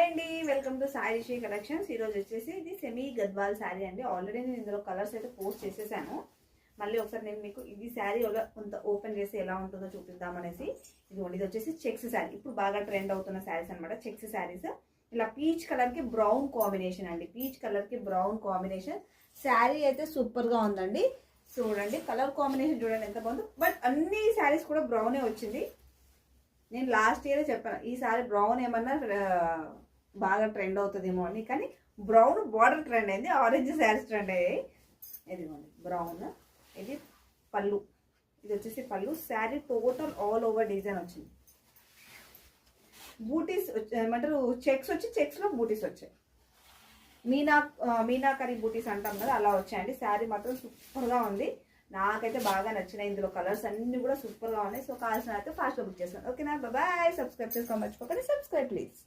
అండి, welcome to Sai Sri collections. ఈరోజు వచ్చేసి ఇది సెమీ గద్వాల్ శారీ అండి. ఆల్రెడీ నేను ఇందులో కలర్స్ అయితే పోస్ట్ చేసేసాను. మళ్ళీ ఒకసారి నేను మీకు ఇది శారీ కొంత ఓపెన్ చేసి ఎలా ఉంటుందో చూపిద్దామనేసి. ఇది వచ్చేసి చెక్స్ శారీ, ఇప్పుడు బాగా ట్రెండ్ అవుతున్న శారీస్ అనమాట. చెక్స్ శారీస్ ఇలా పీచ్ కలర్ కి బ్రౌన్ కాంబినేషన్ అండి. పీచ్ కలర్ కి బ్రౌన్ కాంబినేషన్ శారీ అయితే సూపర్ గా ఉందండి. చూడండి కలర్ కాంబినేషన్ చూడండి ఎంత బాగుందో. బట్ అన్ని శారీస్ కూడా బ్రౌనే వచ్చింది. నేను లాస్ట్ ఇయర్ చెప్పాను ఈసారి బ్రౌన్ ఏమన్నా బాగా ట్రెండ్ అవుతుందేమో అని, కానీ బ్రౌన్ బార్డర్ ట్రెండ్ అయింది, ఆరెంజ్ శారీస్ ట్రెండ్ అయ్యాయి. ఇదిగోండి బ్రౌన్. ఇది పళ్ళు, ఇది వచ్చేసి పళ్ళు. Sari total all over design వచ్చింది. బూటీస్ ఏమంటారు, చెక్స్ వచ్చి చెక్స్లో బూటీస్ వచ్చాయి. మీనాకరీ బూటీస్ అంటాం కదా, అలా వచ్చాయండి. శారీ మాత్రం సూపర్గా ఉంది, నాకైతే బాగా నచ్చినాయి. ఇందులో కలర్స్ అన్ని కూడా సూపర్గా ఉన్నాయి. సో కావాల్సిన అయితే ఫాస్ట్గా బుక్ చేస్తాను. ఓకేనా, బాయ్. సబ్స్క్రైబ్ చేసుకోమర్చిపోకండి. Subscribe please.